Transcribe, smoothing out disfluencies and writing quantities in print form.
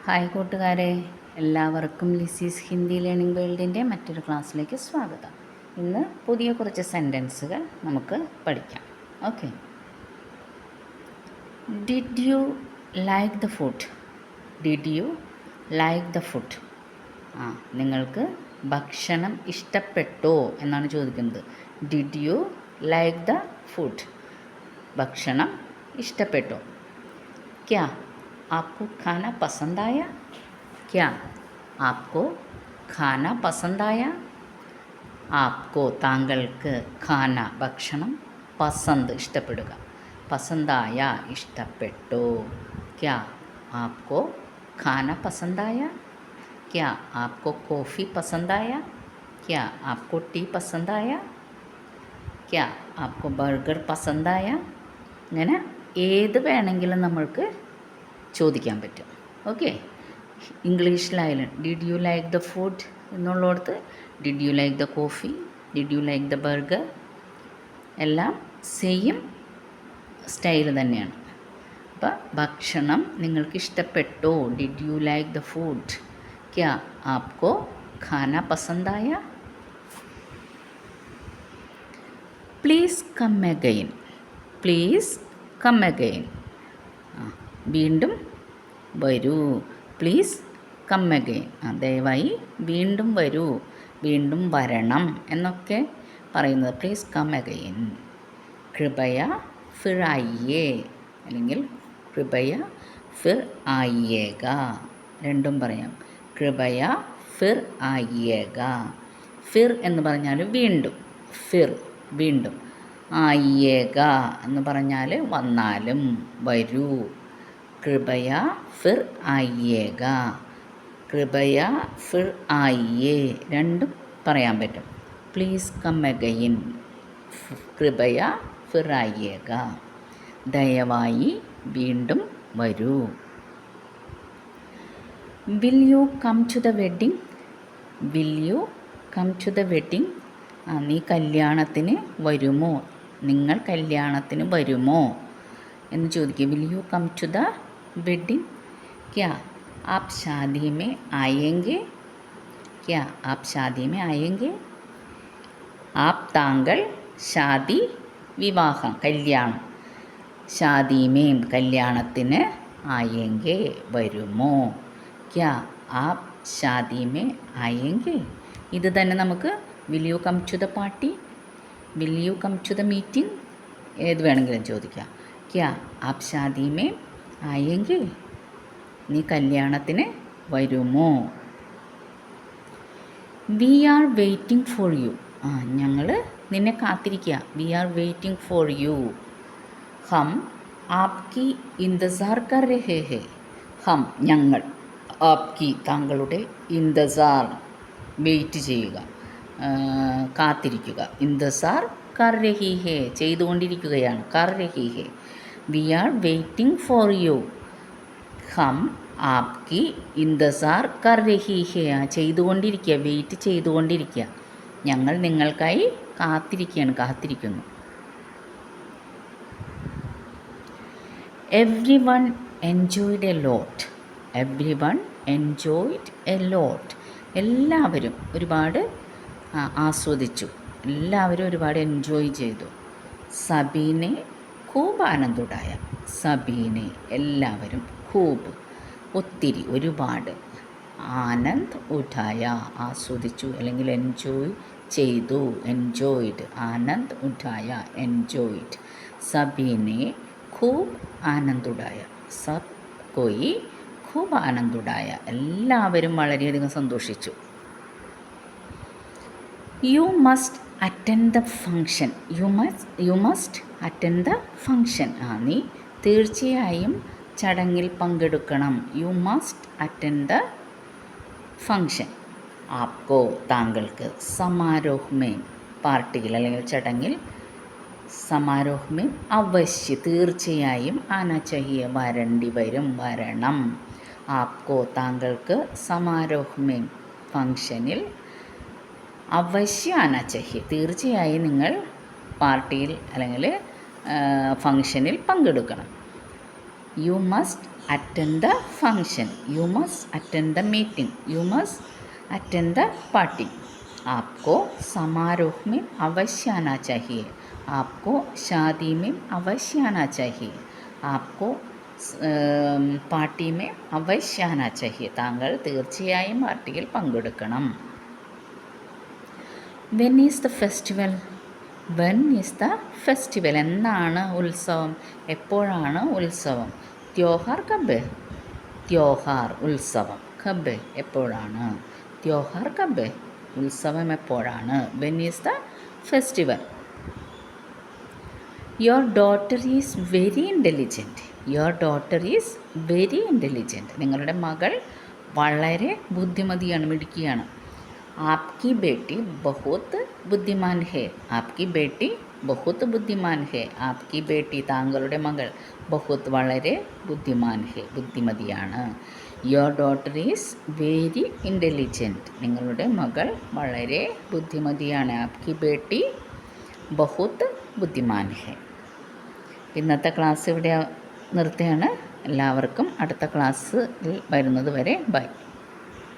Hi കൂട്ടുകാരെ, എല്ലാവർക്കും ലിസീസ് Hindi learning വേൾഡിൻ്റെ മറ്റൊരു ക്ലാസ്സിലേക്ക് സ്വാഗതം. ഇന്ന് പുതിയ കുറച്ച് സെൻറ്റൻസുകൾ നമുക്ക് പഠിക്കാം. Okay. Did you like the food? Did you like the food? നിങ്ങൾക്ക് ഭക്ഷണം ഇഷ്ടപ്പെട്ടോ എന്നാണ് ചോദിക്കുന്നത്. Did you like the food? ഭക്ഷണം ഇഷ്ടപ്പെട്ടോ? ക്യാ आपको खाना पसंद आया? क्या आपको खाना पसंद आया? आपको താങ്കൾക്ക് ഖാന ഭക്ഷണം, പസന്ത് ഇഷ്ടപ്പെടുക, പസന്തായ ഇഷ്ടപ്പെട്ടു. ക്യാ आपको खाना पसंद आया? क्या आपको कॉफ़ी पसंद आया? क्या आपको टी पसंद आया? क्या आपको ബർഗർ പസന്ത് ആയ? ഇങ്ങനെ ഏത് വേണമെങ്കിലും നമ്മൾക്ക് ചോദിക്കാൻ പറ്റും. ഓക്കെ. ഇംഗ്ലീഷിലായാലും did you like the food എന്നുള്ളിടത്ത് did you like the coffee, did you like the burger, എല്ലാം സെയിം സ്റ്റൈൽ തന്നെയാണ്. അപ്പം ഭക്ഷണം നിങ്ങൾക്ക് ഇഷ്ടപ്പെട്ടോ? Did you like the food? ക്യാ ആപ്കോ ഖാന പസന്തായ? Please come again. Please come again. വീണ്ടും വരൂ. Please come again. ദയവായി വീണ്ടും വരൂ, വീണ്ടും വരണം എന്നൊക്കെ പറയുന്നത് പ്ലീസ് കം അഗെയിൻ. കൃപയ ഫിർ ആയിയേ അല്ലെങ്കിൽ കൃപയ ഫിർ ആയിയേഗ, രണ്ടും പറയാം. കൃപയ ഫിർ ആയിയേഗ. ഫിർ എന്ന് പറഞ്ഞാൽ വീണ്ടും, ഫിർ വീണ്ടും, ആയിയേഗ എന്ന് പറഞ്ഞാൽ വന്നാലും, വരൂ. കൃപയ ഫിർ ആയിയേഗ, കൃപയ ഫിർ ആയിയേ, രണ്ടും പറയാൻ പറ്റും. പ്ലീസ് കം അഗൈൻ, കൃപയ ഫിർ ആയിയേഗ, ദയവായി വീണ്ടും വരൂ. Will you come to the wedding? Will you come to the wedding? നീ കല്യാണത്തിന് വരുമോ? നിങ്ങൾ കല്യാണത്തിന് വരുമോ എന്ന് ചോദിക്കുക. Will you come to the wedding? क्या आप शादी में आएंगे? क्या आप शादी में आएंगे? आप താങ്കൾ, ഷാദി വിവാഹം, കല്യാണം, ഷാദിമേം കല്യാണത്തിന്, ആയെങ്കെ വരുമോ? ക്യാ ആപ് ഷാദിമേ ആയെങ്കെ? ഇത് തന്നെ നമുക്ക് will you come to the party, will you come to the meeting, ഏത് വേണമെങ്കിലും ചോദിക്കാം. ക്യാ ആപ് ഷാദിമേ ആയെങ്കിൽ, നീ കല്യാണത്തിന് വരുമോ? We are waiting for you. ഞങ്ങൾ നിന്നെ കാത്തിരിക്കുക. We are waiting for you. ഹം ആപ്കി ഇന്തസാർ കർ രഹേ ഹേ. ഹം ഞങ്ങൾ, ആപ്കി താങ്കളുടെ, ഇന്തസാർ വെയിറ്റ് ചെയ്യുക, കാത്തിരിക്കുക. ഇന്തസാർ കർ രഹി ഹേ ചെയ്തുകൊണ്ടിരിക്കുകയാണ്, കർ രഹി ഹേ. We are waiting for you. ഹം ആപ്കി ഇന്തസാർ കർ രഹി ഹേ, ചെയ്തുകൊണ്ടിരിക്കുക, വെയിറ്റ് ചെയ്തുകൊണ്ടിരിക്കുക. ഞങ്ങൾ നിങ്ങൾക്കായി കാത്തിരിക്കുകയാണ്, കാത്തിരിക്കുന്നു. Every one enjoyed a lot. Every one enjoyed a lot. എല്ലാവരും ഒരുപാട് ആസ്വദിച്ചു, എല്ലാവരും ഒരുപാട് എൻജോയ് ചെയ്തു. സബീനെ ഖൂബ് ആനന്ദ് ഉടായ. സബീനെ എല്ലാവരും, ഖൂബ് ഒത്തിരി, ഒരുപാട്, ആനന്ദ് ഉഠായ ആസ്വദിച്ചു അല്ലെങ്കിൽ എൻജോയ് ചെയ്തു, എൻജോയ്ഡ്, ആനന്ദ് ഉഠായ എൻജോയ്ഡ്. സബീനെ ഖൂബ് ആനന്ദ് ഉടായ. സബ് കോയി ഖൂബ് ആനന്ദ് ഉടായ, എല്ലാവരും വളരെയധികം സന്തോഷിച്ചു. You must attend the function. You must attend the function. നീ തീർച്ചയായും ചടങ്ങിൽ പങ്കെടുക്കണം. You must attend the function. ആപ്കോ താങ്കൾക്ക്, സമാരോഹ്മേ പാർട്ടിയിൽ അല്ലെങ്കിൽ ചടങ്ങിൽ, സമാരോഹ്മേ അവശ്യ തീർച്ചയായും, ആനാ ചഹിയെ വരേണ്ടി വരും, വരണം. ആപ്കോ താങ്കൾക്ക്, സമാരോഹ്മേ ഫങ്ഷനിൽ, അവശ്യ ആനാ ചഹിയെ തീർച്ചയായും നിങ്ങൾ പാർട്ടിയിൽ അല്ലെങ്കിൽ ഫങ്ഷനിൽ പങ്കെടുക്കണം. You must attend the function. You must attend the meeting. You must attend the party. आपको समारोह में अवश्य आना चाहिए. आपको शादी में अवश्य आना चाहिए. आपको പാർട്ടി में अवश्य आना चाहिए. താങ്കൾ തീർച്ചയായും പാർട്ടിയിൽ പങ്കെടുക്കണം. When is the festival? When is the festival? എന്നാണ് ഉത്സവം? എപ്പോഴാണ് ഉത്സവം? ത്യോഹാർ കബ്? ത്യോഹാർ ഉത്സവം. കബ് എപ്പോഴാണ്? ത്യോഹാർ കബ് ഉത്സവം എപ്പോഴാണ്? When is the festival? Your daughter is very intelligent. Your daughter is very intelligent. നിങ്ങളുടെ മകൾ വളരെ ബുദ്ധിമതിയാണ്, മിടുക്കിയാണ്. आपकी बेटी बहुत बुद्धिमान है. आपकी बेटी बहुत बुद्धिमान है. आपकी बेटी താങ്കളുടെ മകൾ ബഹുത്ത് വളരെ ബുദ്ധിമാൻ ഹെ ബുദ്ധിമതിയാണ്. Your daughter is very intelligent. നിങ്ങളുടെ മകൾ വളരെ ബുദ്ധിമതിയാണ്. ആപ്കി ബേട്ടി ബഹുത്ത് ബുദ്ധിമാൻ ഹെ. ഇന്നത്തെ ക്ലാസ് ഇവിടെ നിർത്തുകയാണ്. എല്ലാവർക്കും അടുത്ത ക്ലാസ്സിൽ വരുന്നത് വരെ ബൈ.